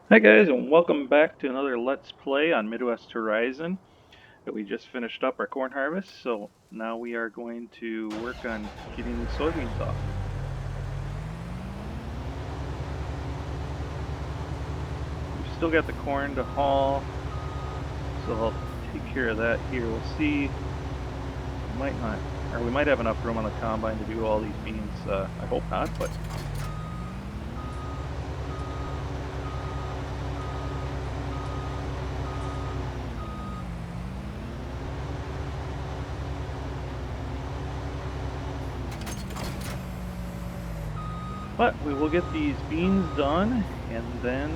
Hi guys, and welcome back to another Let's Play on Midwest Horizon. We just finished up our corn harvest, so now we are going to work on getting these soybeans off. We've still got the corn to haul, so I'll take care of that here. We'll see. We might not, or we might have enough room on the combine to do all these beans. I hope not, but we will get these beans done, and then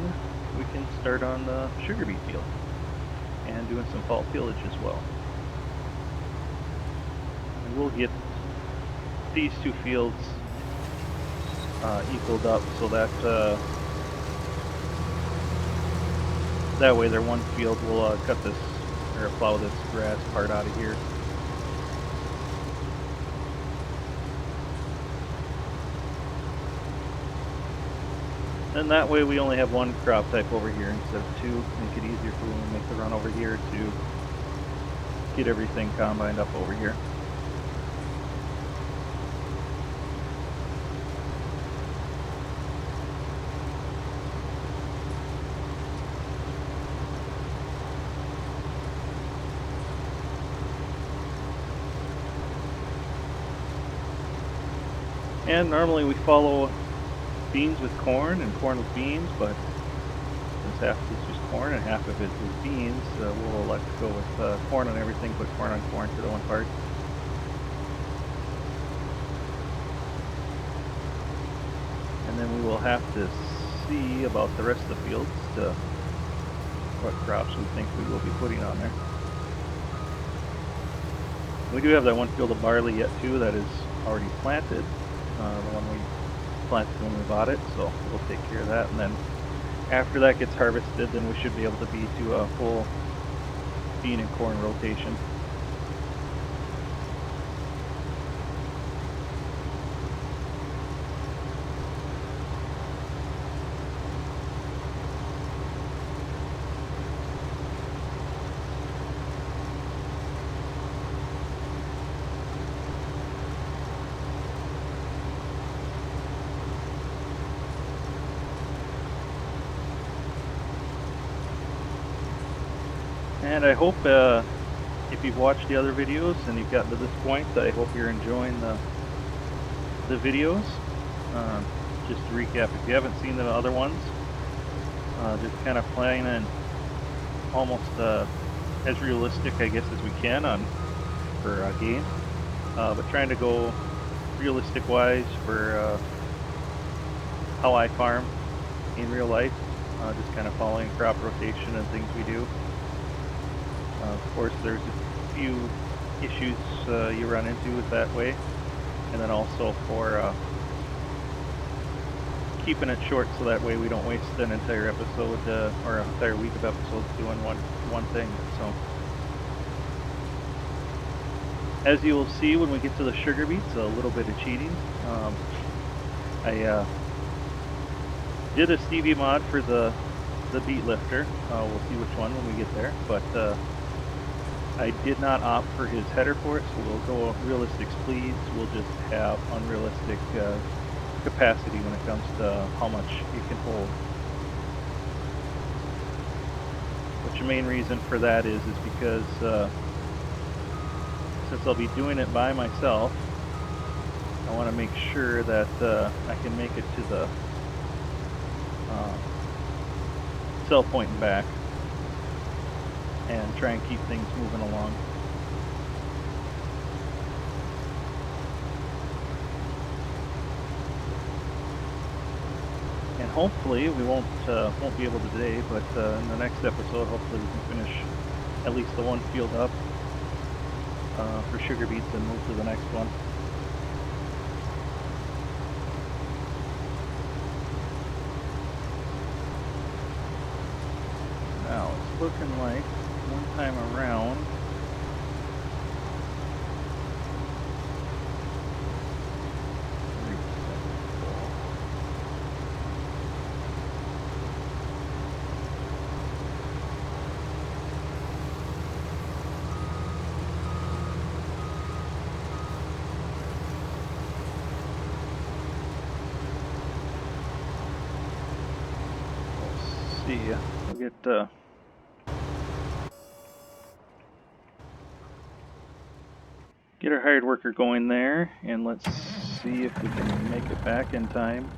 we can start on the sugar beet field and doing some fall tillage as well. And we'll get these two fields equaled up so that that way their one field will cut this or plow this grass part out of here. And that way we only have one crop type over here instead of two. Make it easier for when we make the run over here to get everything combined up over here. And normally we follow beans with corn and corn with beans, but since half of this was corn and half of it was beans, we'll elect to go with corn on everything, put corn on corn for the one part. And then we will have to see about the rest of the fields to what crops we think we will be putting on there. We do have that one field of barley yet too that is already planted, the one we planted when we bought it, so we'll take care of that. And then after that gets harvested, then we should be able to be to a full bean and corn rotation. And I hope if you've watched the other videos and you've gotten to this point, I hope you're enjoying the videos. Just to recap, if you haven't seen the other ones, just kind of playing in almost as realistic, I guess, as we can for a game, but trying to go realistic-wise for how I farm in real life, just kind of following crop rotation and things we do. Of course, there's a few issues you run into with that way, and then also for keeping it short so that way we don't waste an entire episode or an entire week of episodes doing one thing. So, as you will see when we get to the sugar beets, a little bit of cheating. I did a Stevie mod for the beet lifter. We'll see which one when we get there, but I did not opt for his header for it, so we'll go realistic speeds. We'll just have unrealistic capacity when it comes to how much it can hold. Which the main reason for that is because since I'll be doing it by myself, I want to make sure that I can make it to the sell point and back, and try and keep things moving along. And hopefully we won't be able to today, but in the next episode, hopefully we can finish at least the one field up for sugar beets and move to the next one. Now it's looking like one time around see. We'll get our hired worker going there, and let's see if we can make it back in time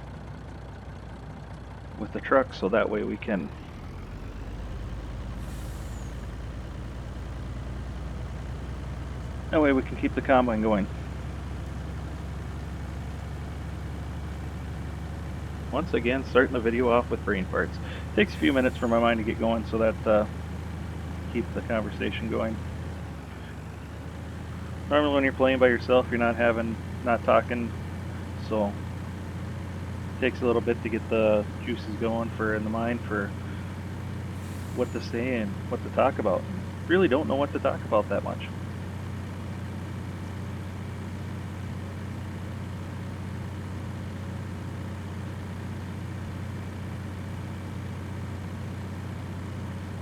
with the truck, so that way we can keep the combine going. Once again, starting the video off with brain farts. Takes a few minutes for my mind to get going, so that keeps the conversation going. Normally when you're playing by yourself, you're not talking, so it takes a little bit to get the juices going in the mind for what to say and what to talk about. Really don't know what to talk about that much.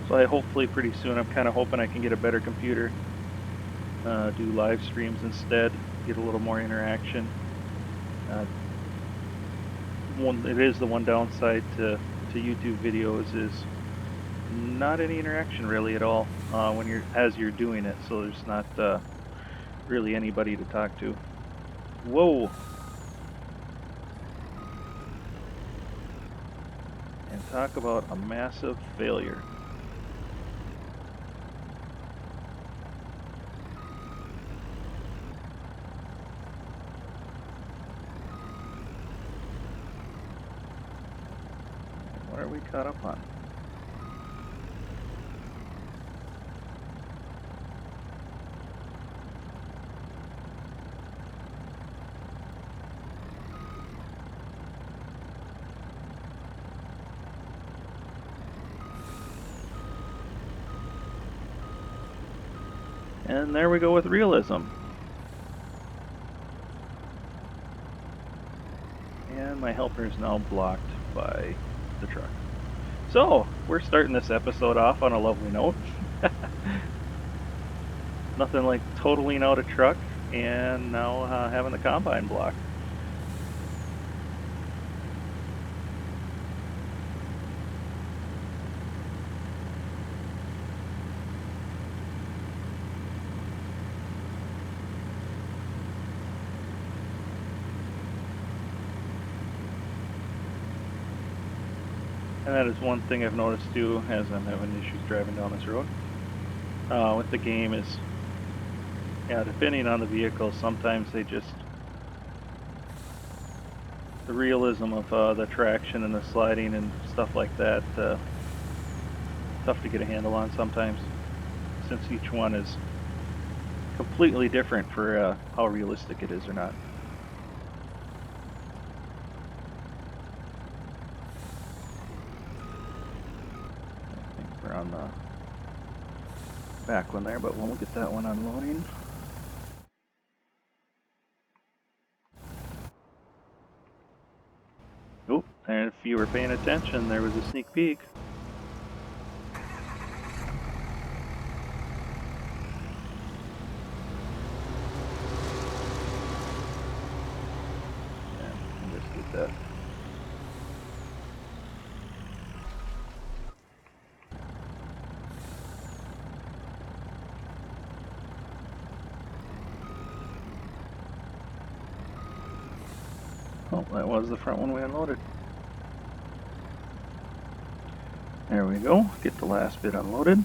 So hopefully pretty soon, I'm kind of hoping I can get a better computer, do live streams instead, get a little more interaction. It is the one downside to YouTube videos is not any interaction really at all as you're doing it, so there's not really anybody to talk to. Whoa! And talk about a massive failure. What are we caught up on? And there we go with realism. And my helper is now blocked by the truck. So, we're starting this episode off on a lovely note. Nothing like totaling out a truck and now having the combine blocked. And that is one thing I've noticed too, as I'm having issues driving down this road with the game is, depending on the vehicle, sometimes the realism of the traction and the sliding and stuff like that, tough to get a handle on sometimes, since each one is completely different for how realistic it is or not. On the back one there, but we'll get that one unloading. Oh, and if you were paying attention, there was a sneak peek. And just get that. Oh, that was the front one we unloaded. There we go. Get the last bit unloaded.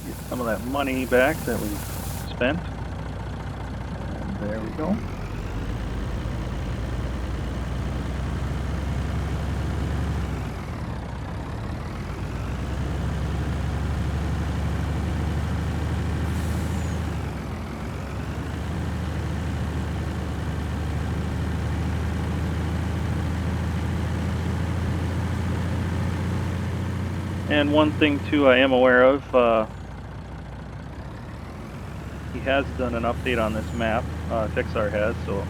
Get some of that money back that we spent. And there we go. And one thing too I am aware of, he has done an update on this map, Texar has, so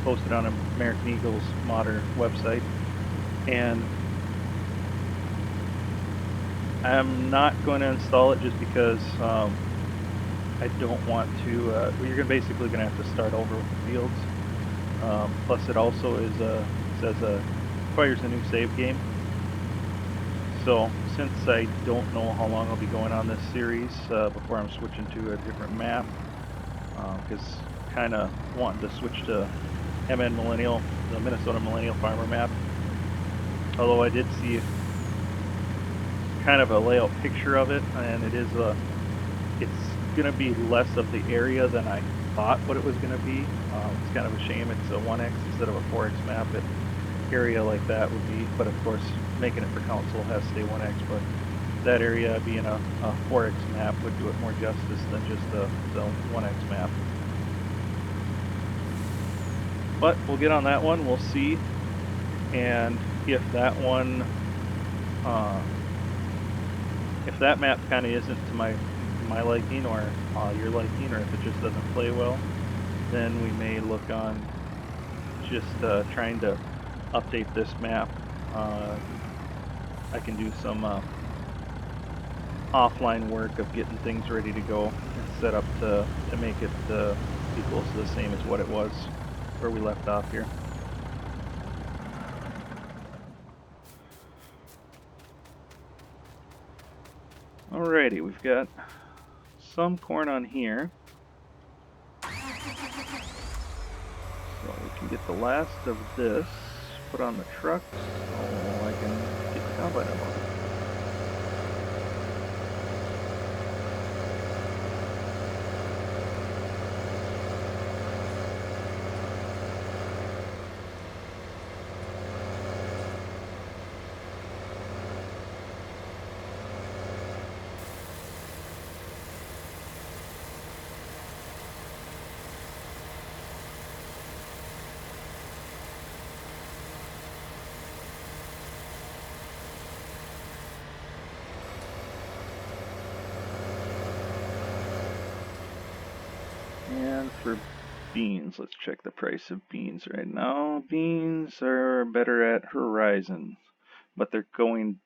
posted on American Eagle's modern website. And I'm not going to install it just because I don't want to. Well, you're basically going to have to start over with the fields. Plus, it also is says requires a new save game. So, since I don't know how long I'll be going on this series before I'm switching to a different map, because kind of wanting to switch to MN Millennial, the Minnesota Millennial Farmer map. Although I did see kind of a layout picture of it, and it's going to be less of the area than I thought what it was going to be. It's kind of a shame it's a 1x instead of a 4x map. Area like that would be, but of course making it for console has to stay 1x, but that area being a 4x map would do it more justice than just the 1x map. But we'll get on that one, we'll see, and if that one, if that map kind of isn't to my liking or your liking, or if it just doesn't play well, then we may look on just trying to update this map. I can do some offline work of getting things ready to go and set up to make it equal to the same as what it was where we left off here. Alrighty, we've got some corn on here. So we can get the last of this put on the truck so I can get the combine unloaded. And for beans, let's check the price of beans right now. Beans are better at Horizon, but they're going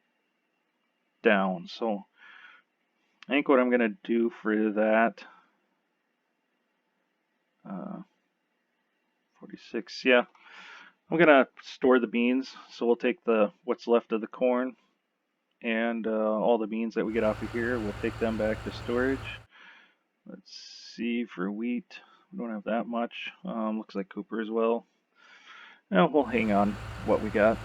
down. So I think what I'm going to do for that, 46, yeah, I'm going to store the beans. So we'll take what's left of the corn and all the beans that we get off of here, we'll take them back to storage. Let's see, for wheat, we don't have that much. Looks like Cooper as well. Now we'll hang on what we got.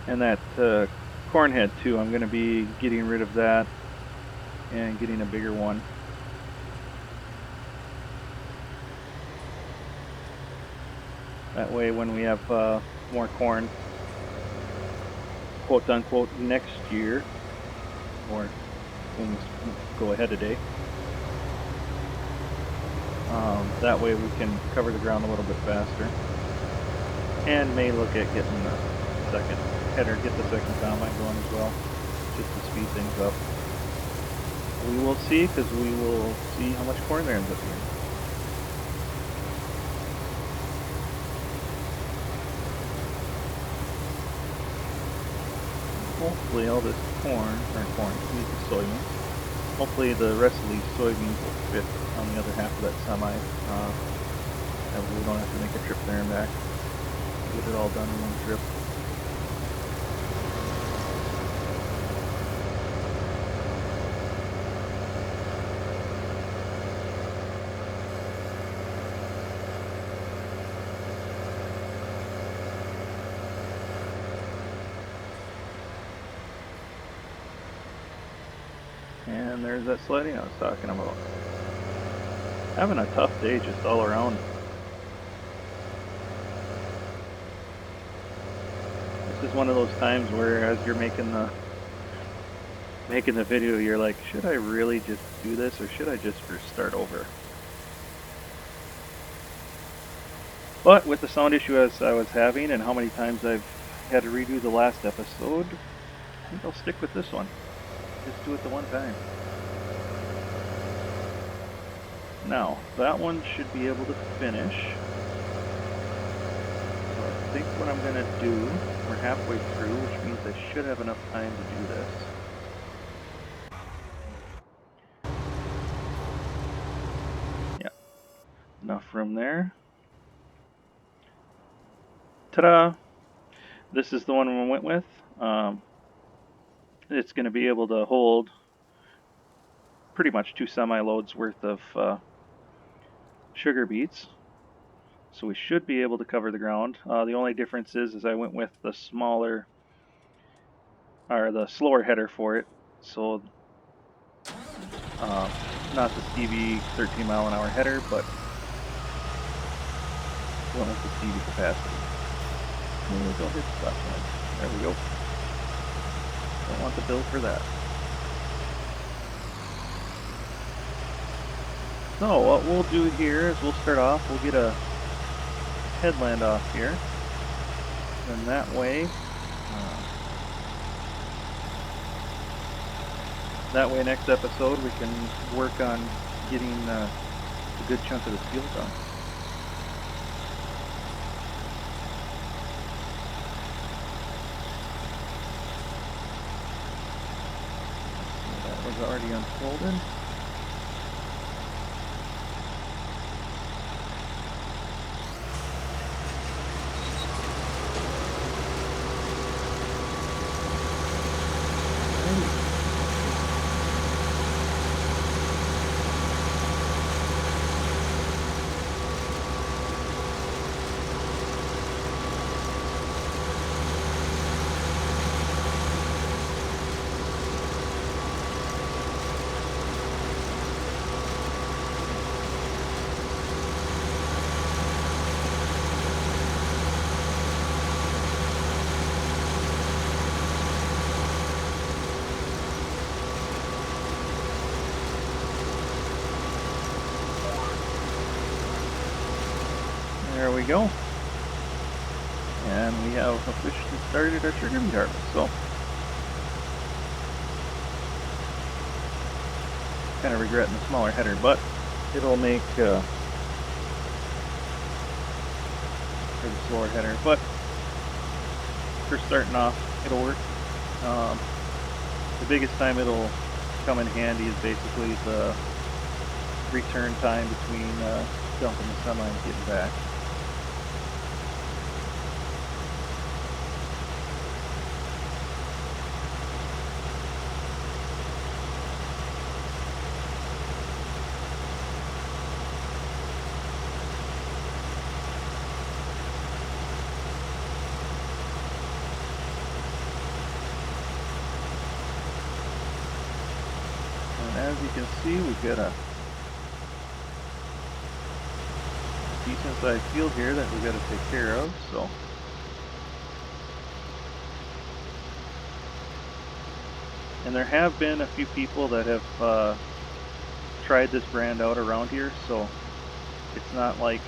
And that corn head too, I'm going to be getting rid of that and getting a bigger one. That way when we have more corn, quote unquote, next year, or when we go ahead a day, that way we can cover the ground a little bit faster. And may look at getting the second header, get the second combine going as well, just to speed things up. We will see, because we will see how much corn there ends up being. Hopefully all this these soybeans. Hopefully the rest of these soybeans will fit on the other half of that semi. And we don't have to make a trip there and back. Get it all done in one trip. And there's that sledding I was talking about. Having a tough day just all around. This is one of those times where as you're making the video, you're like, should I really just do this, or should I just start over? But with the sound issue as I was having and how many times I've had to redo the last episode, I think I'll stick with this one. Just do it the one time. Now, that one should be able to finish. So I think what I'm going to do, we're halfway through, which means I should have enough time to do this. Yeah, enough room there. Ta-da! This is the one we went with. It's going to be able to hold pretty much 2 semi-loads worth of sugar beets. So we should be able to cover the ground. The only difference is I went with the smaller, or the slower header for it. So not the Stevie 13-mile-an-hour header, but went with the Stevie capacity. Don't hit the stop sign. There we go. Don't want the bill for that. So what we'll do here is we'll start off, we'll get a headland off here. And that way, next episode we can work on getting a good chunk of this field done. That was already unfolded. There we go. And we have officially started our sugar beet harvest. So, kind of regretting the smaller header, but it'll make for the slower header. But for starting off, it'll work. The biggest time it'll come in handy is basically the return time between dumping the semi and getting back. As you can see, we've got a decent sized field here that we've got to take care of. So, and there have been a few people that have tried this brand out around here, so it's not like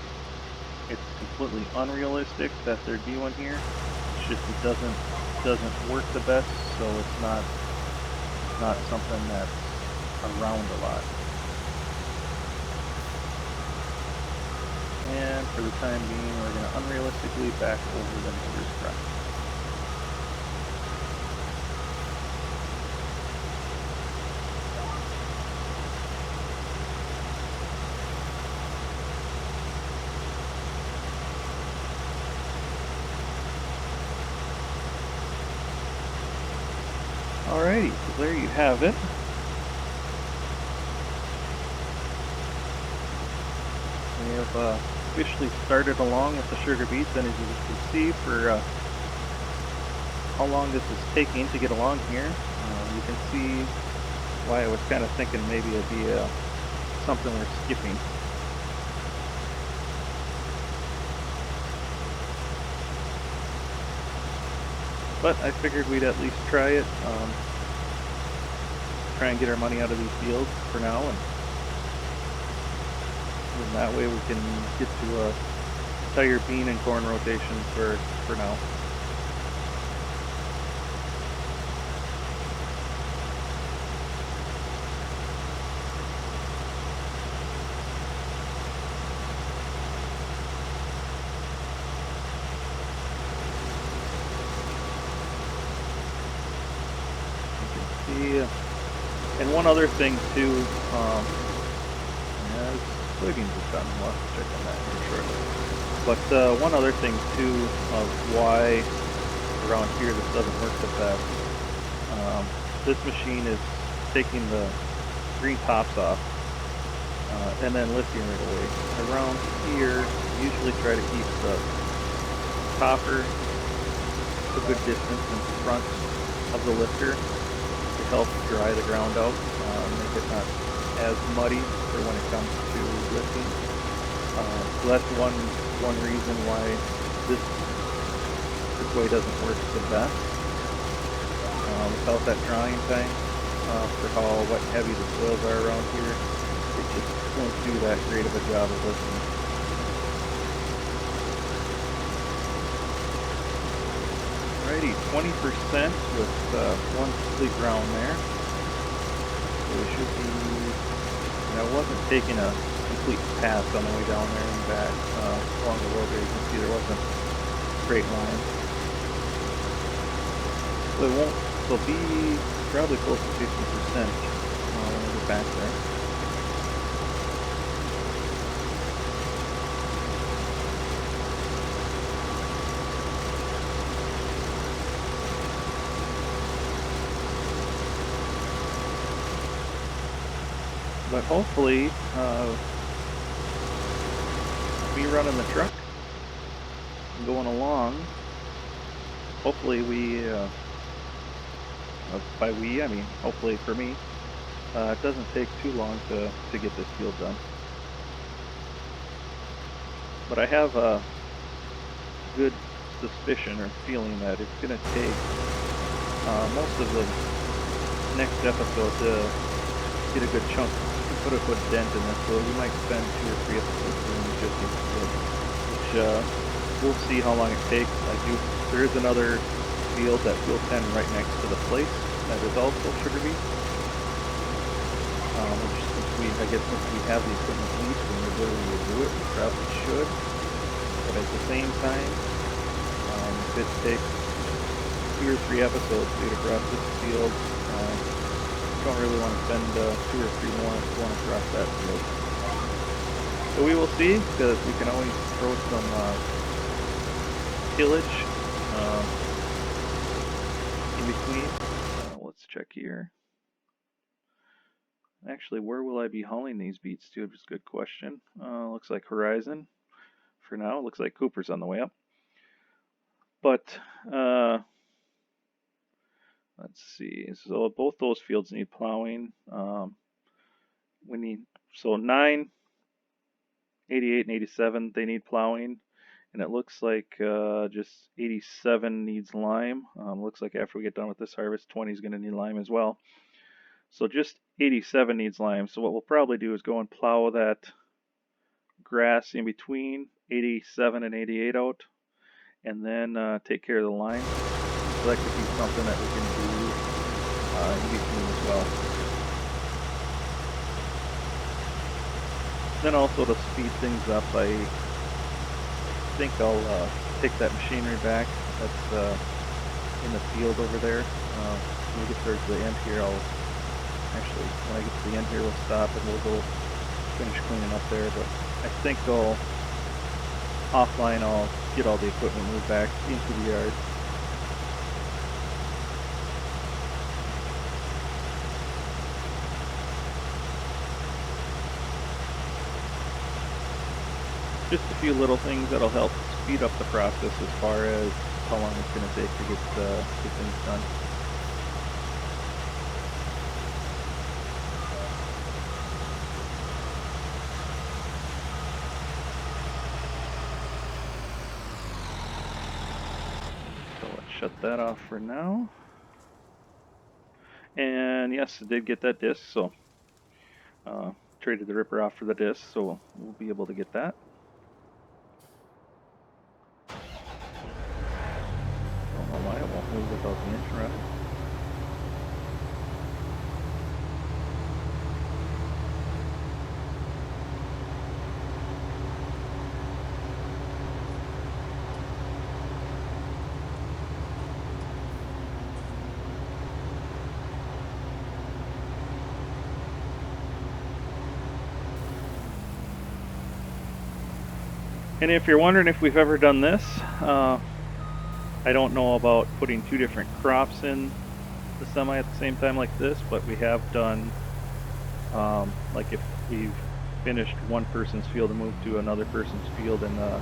it's completely unrealistic that there'd be one here. It's just it doesn't work the best, so it's not something that's around a lot. And for the time being, we're going to unrealistically back over the neighbor's crop. Alrighty, so there you have it. We have officially started along with the sugar beets, and as you can see, for how long this is taking to get along here, you can see why I was kind of thinking maybe it'd be something we're skipping. But I figured we'd at least try it, try and get our money out of these fields for now, and that way we can get to a entire bean and corn rotation for now. see, and one other thing too, as soybeans is done, we'll have to check on that here shortly. But one other thing too of why around here this doesn't work the best. This machine is taking the green tops off and then lifting it away. Around here, usually try to keep the topper a good distance in front of the lifter to help dry the ground out, make it not as muddy for when it comes to lifting. So that's one reason why this way doesn't work the best. Without that drying time, for how wet and heavy the soils are around here, it just won't do that great of a job of lifting. Alrighty, 20% with one complete round there. So we should be, I wasn't taking a complete pass on the way down there and back along the road there. You can see there wasn't a straight line. So it won't, so be probably close to 50% when we get back there. But hopefully, me running the truck and going along, hopefully we, by we, I mean hopefully for me, it doesn't take too long to get this field done. But I have a good suspicion or feeling that it's going to take most of the next episode to get a good chunk, to put a good dent in this, so we might spend 2 or 3 episodes doing just this field, which we'll see how long it takes. There is another field, that field 10 right next to the place, that is also sugar beet. Which I guess since we have the equipment leased and the ability to do it, we probably should. But at the same time, if it takes 2 or 3 episodes to get across this field, don't really want to spend 2 or 3 more going across that field. So we will see, because we can always throw some tillage in between. Let's check here. Actually, where will I be hauling these beets to? It's a good question. Looks like Horizon for now. Looks like Cooper's on the way up. But let's see. So both those fields need plowing. We need, so 9, 88, and 87, they need plowing. And it looks like just 87 needs lime. Looks like after we get done with this harvest, 20 is going to need lime as well. So just 87 needs lime. So what we'll probably do is go and plow that grass in between 87 and 88 out, and then take care of the lime. So that could be something that we can do in between as well. Then also to speed things up, I think I'll take that machinery back that's in the field over there. When we get towards the end here, actually, when I get to the end here, we'll stop and we'll go finish cleaning up there. But I think offline I'll get all the equipment moved back into the yard. Just a few little things that'll help speed up the process as far as how long it's going to take to get things done. So let's shut that off for now. And yes, I did get that disc, so traded the ripper off for the disc, so we'll be able to get that. Don't know why it won't move without the engine running. And if you're wondering if we've ever done this, I don't know about putting two different crops in the semi at the same time like this, but we have done, like if we've finished one person's field and moved to another person's field and the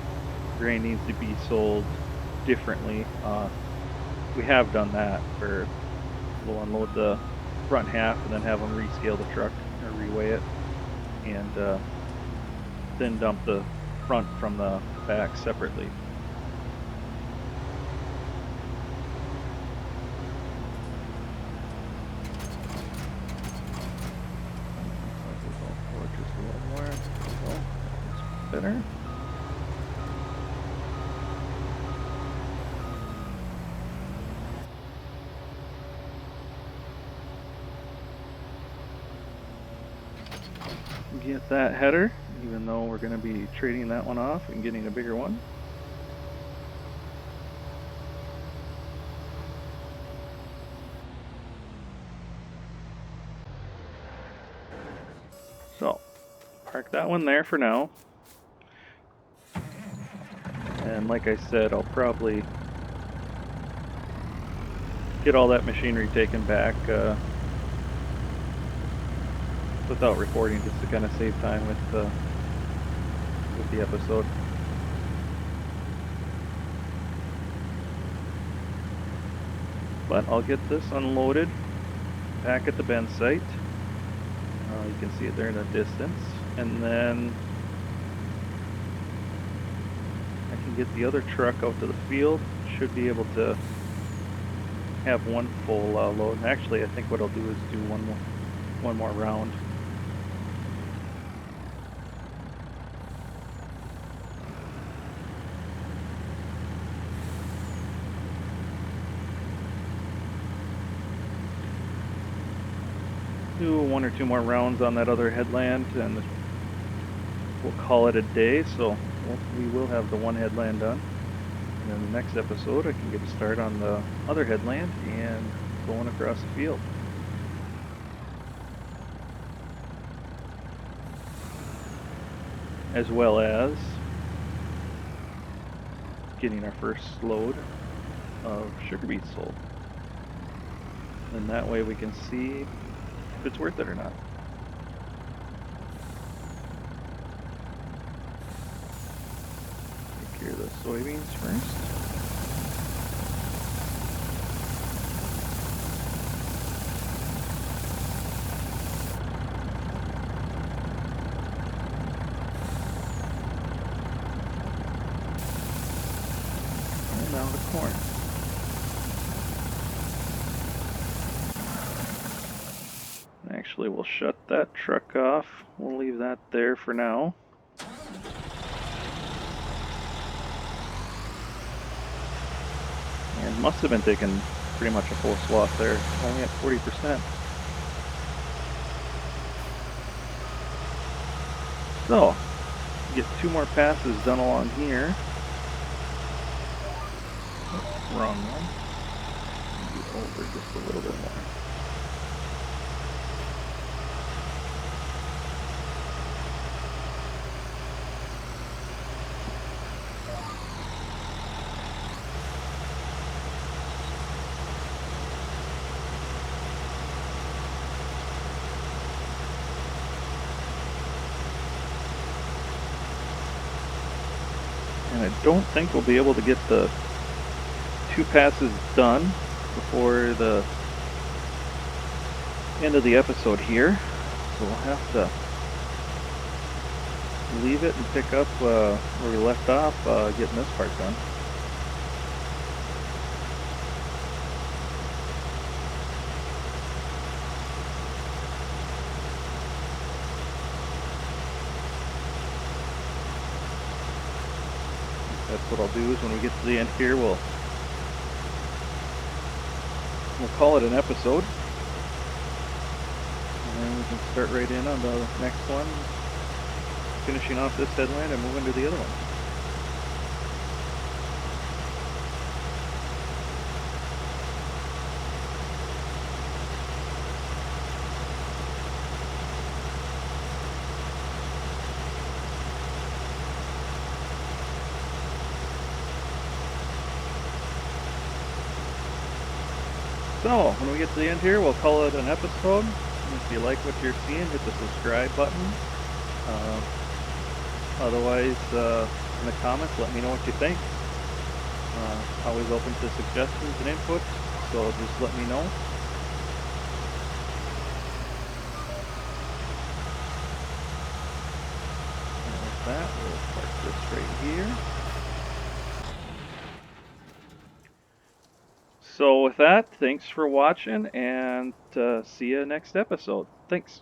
grain needs to be sold differently, we have done that where we'll unload the front half and then have them rescale the truck or reweigh it, and then dump the front from the back separately. Just a little more. There we go. That's better. Get that header, even though we're going to be trading that one off and getting a bigger one. So, park that one there for now. And like I said, I'll probably get all that machinery taken back without recording, just to kind of save time with the episode. But I'll get this unloaded back at the Bend site. You can see it there in the distance, and then I can get the other truck out to the field. Should be able to have one full load. And actually, I think what I'll do is do one more round. Do one or two more rounds on that other headland, and we'll call it a day. So we will have the one headland done, and then the next episode I can get a start on the other headland and going across the field. As well as getting our first load of sugar beets sold. And that way we can see if it's worth it or not. Take care of the soybeans first. And now the corn. Actually, we'll shut that truck off. We'll leave that there for now. And must have been taking pretty much a full swath there, only at 40%. So, get two more passes done along here. Oops, wrong one. Maybe over just a little bit more. And I don't think we'll be able to get the two passes done before the end of the episode here. So we'll have to leave it and pick up where we left off, getting this part done. That's what I'll do is when we get to the end here, we'll call it an episode. And then we can start right in on the next one, finishing off this headland and moving to the other one. So, when we get to the end here, we'll call it an episode. If you like what you're seeing, hit the subscribe button. Otherwise, in the comments, let me know what you think. Always open to suggestions and input, so just let me know. And with that, we'll park this right here. So with that, thanks for watching, and see you next episode. Thanks.